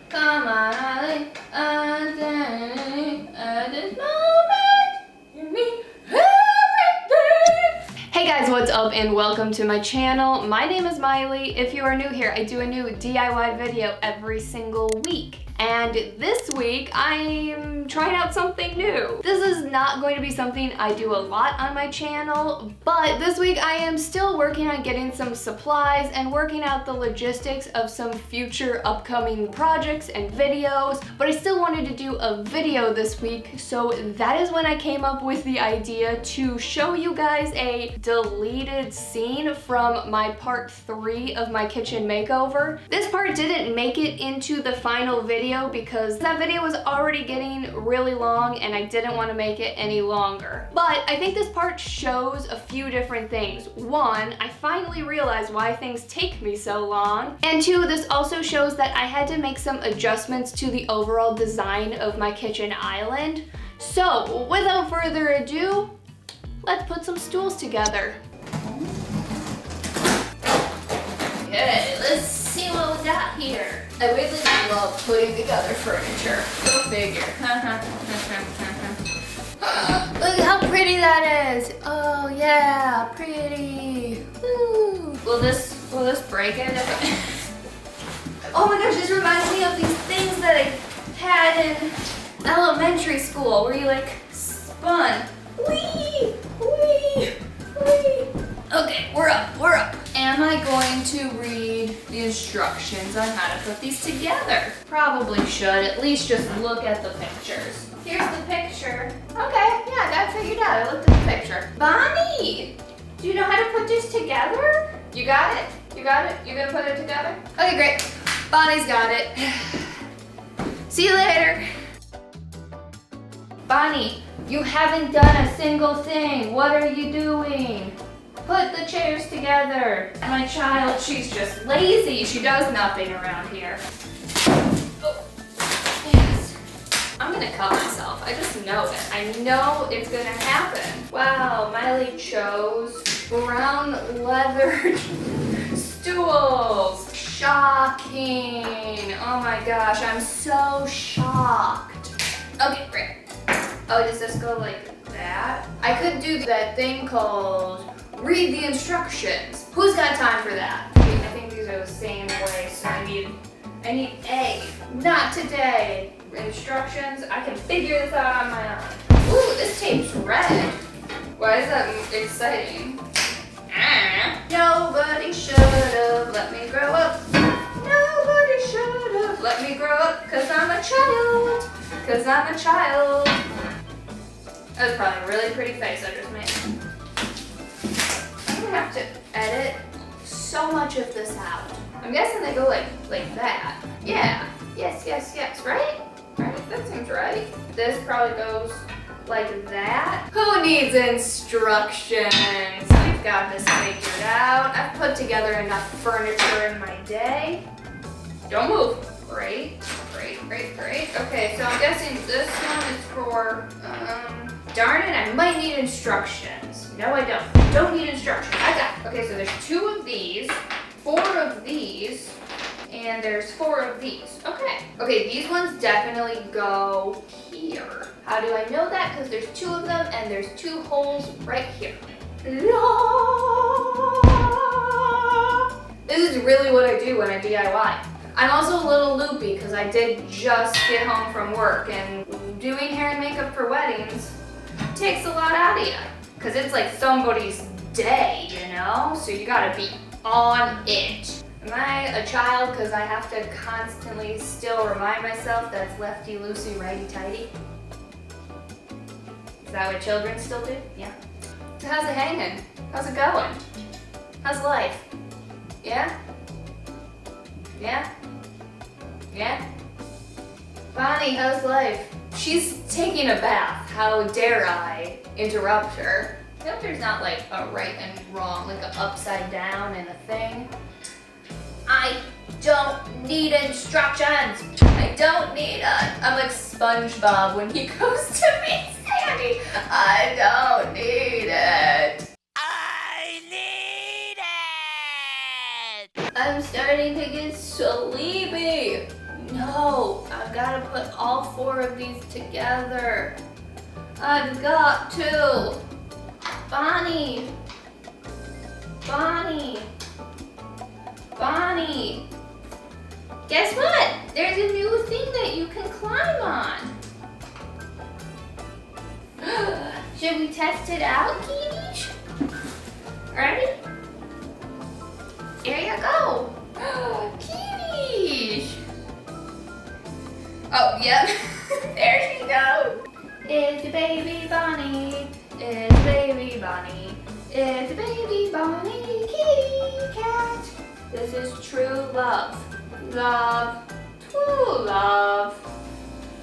Come on, Eileen. I'm standing at this moment. You mean everything. Hey guys, what's up and welcome to my channel. My name is Miley. If you are new here, I do a new DIY video every single week. And this week, I'm trying out something new. This is not going to be something I do a lot on my channel, but this week I am still working on getting some supplies and working out the logistics of some future upcoming projects and videos, but I still wanted to do a video this week, so that is when I came up with the idea to show you guys a deleted scene from my part 3 of my kitchen makeover. This part didn't make it into the final video because that video was already getting really long and I didn't want to make it any longer. But I think this part shows a few different things. One, I finally realized why things take me so long. And two, this also shows that I had to make some adjustments to the overall design of my kitchen island. So without further ado, let's put some stools together. Okay, let's see what we got here. I really love putting together furniture. Go figure. Look how pretty that is. Oh yeah, pretty. Woo. Will this break it? Oh my gosh, this reminds me of these things that I had in elementary school where you like spun. Whee! Whee! Whee! Okay, we're up. Am I going to read the instructions on how to put these together? Probably should, at least just look at the pictures. Here's the picture. Okay, yeah, I got it figured out. I looked at the picture. Bonnie, do you know how to put this together? You got it? You got it? You gonna put it together? Okay, great. Bonnie's got it. See you later. Bonnie, you haven't done a single thing. What are you doing? Put the chairs together. My child, she's just lazy. She does nothing around here. Oh, yes. I'm gonna cut myself. I just know it. I know it's gonna happen. Wow, Miley chose brown leather stools. Shocking. Oh my gosh, I'm so shocked. Okay, great. Oh, does this go like that? I could do that thing called read the instructions. Who's got time for that? I think these are the same way, so I need A. Not today. Instructions, I can figure this out on my own. Ooh, this tape's red. Why is that exciting? Nobody should've let me grow up. Nobody should've let me grow up, 'cause I'm a child. 'Cause I'm a child. That was probably a really pretty face I just made. I'm gonna have to edit so much of this out. I'm guessing they go like that. Yeah. Yes, right? Right, that seems right. This probably goes like that. Who needs instructions? We've got this figured out. I've put together enough furniture in my day. Don't move. Great. Okay, so I'm guessing this one is for, darn it, I might need instructions. No, I don't. Don't need instructions. I got it. Okay, so there's 2 of these, 4 of these, and there's 4 of these. Okay, these ones definitely go here. How do I know that? Because there's 2 of them, and there's 2 holes right here. This is really what I do when I DIY. I'm also a little loopy because I did just get home from work, and doing hair and makeup for weddings takes a lot out of you. Because it's like somebody's day, you know? So you gotta be on it. Am I a child because I have to constantly still remind myself that it's lefty-loosey, righty-tighty? Is that what children still do? Yeah. So how's it hanging? How's it going? How's life? Yeah? Yeah? Yeah? Bonnie, how's life? She's taking a bath. How dare I interrupt her? I hope there's not like a right and wrong, like an upside down and a thing. I don't need instructions. I don't need I'm like SpongeBob when he goes to meet Sandy. I don't need it. I need it. I'm starting to get sleepy. No, gotta put all 4 of these together. I've got to. Bonnie. Bonnie. Bonnie. Guess what? There's a new thing that you can climb on. Should we test it out, Kitties? Ready? Here you go. Kitties. Oh, yep. There she goes. It's a baby Bonnie. It's a baby Bonnie. It's a baby Bonnie kitty cat. This is true love. Love. True love.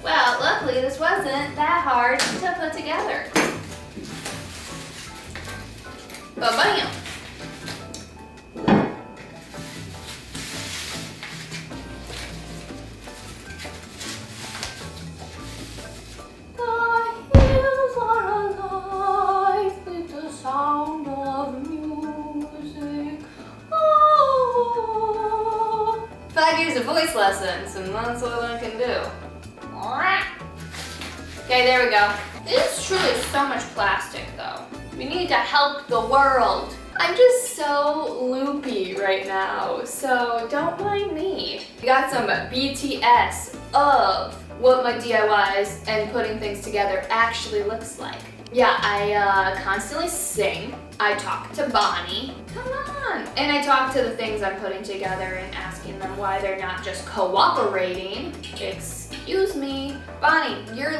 Well, luckily this wasn't that hard to put together. Ba-bam. The hills are alive with the sound of music. Oh. 5 years of voice lessons, and that's what I can do. Okay, there we go. This is truly so much plastic, though. We need to help the world. I'm just so loopy right now, so don't mind me. We got some BTS of what my DIYs and putting things together actually looks like. Yeah, I constantly sing. I talk to Bonnie. Come on. And I talk to the things I'm putting together and asking them why they're not just cooperating. Excuse me. Bonnie, your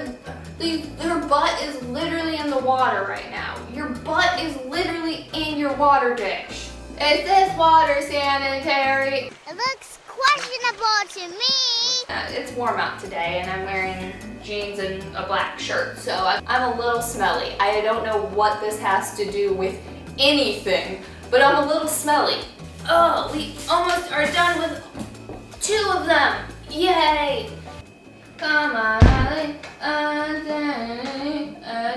butt is literally in the water right now. Your butt is literally in your water dish. Is this water sanitary? It looks questionable to me. It's warm out today and I'm wearing jeans and a black shirt, so I'm a little smelly. I don't know what this has to do with anything, but I'm a little smelly. Oh, we almost are done with 2 of them. Yay! Come on, at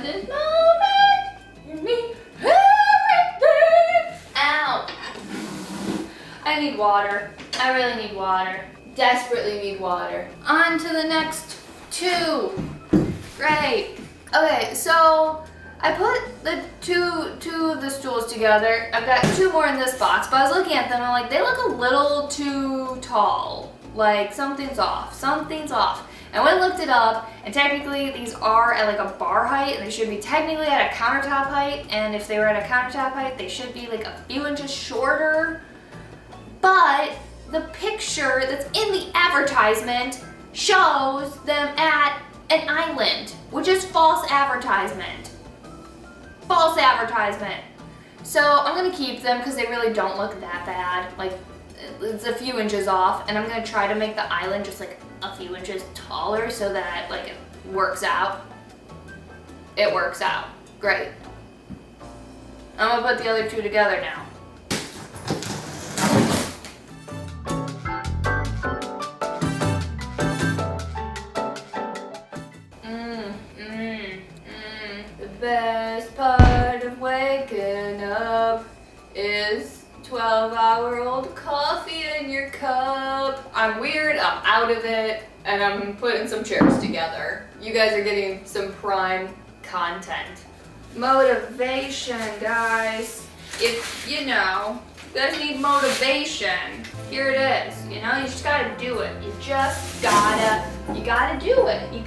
this moment, you mean everything. Ow! I need water. I really need water. Desperately need water. On to the next 2. Great. Okay, so I put the two of the stools together. I've got 2 more in this box, but I was looking at them and I'm like, they look a little too tall. Like something's off. Something's off. And when I looked it up, and technically these are at like a bar height, and they should be technically at a countertop height, and if they were at a countertop height, they should be like a few inches shorter. But the picture that's in the advertisement shows them at an island, which is false advertisement. False advertisement. So I'm gonna keep them because they really don't look that bad. Like, it's a few inches off, and I'm gonna try to make the island just like a few inches taller so that like it works out. It works out. Great. I'm gonna put the other 2 together now. The best part of waking up is 12-hour-old coffee in your cup. I'm weird, I'm out of it, and I'm putting some chairs together. You guys are getting some prime content. Motivation, guys. If, you guys need motivation, here it is. You just gotta do it. You gotta do it. You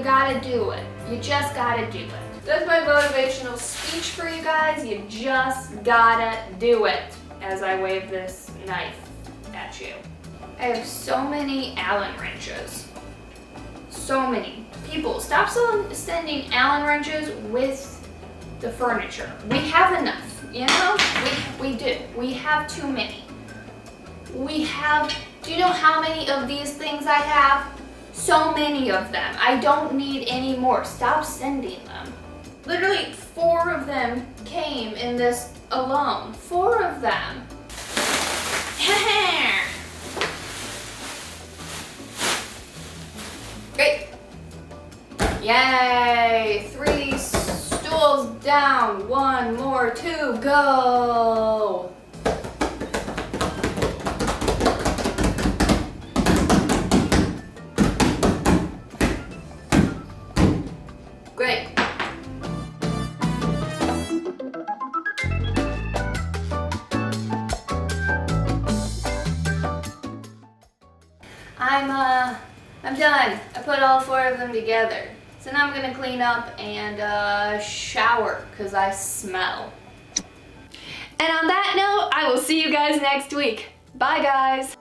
gotta do it. You just gotta do it. That's my motivational speech for you guys. You just gotta do it. As I wave this knife at you. I have so many Allen wrenches. So many. People, stop sending Allen wrenches with the furniture. We have enough, We do. We have too many. Do you know how many of these things I have? So many of them. I don't need any more. Stop sending them. Literally 4 of them came in this alone. 4 of them. Great. Yay! 3 stools down. 1 more to go. I'm done. I put all 4 of them together. So now I'm gonna clean up and shower, cause I smell. And on that note, I will see you guys next week. Bye guys.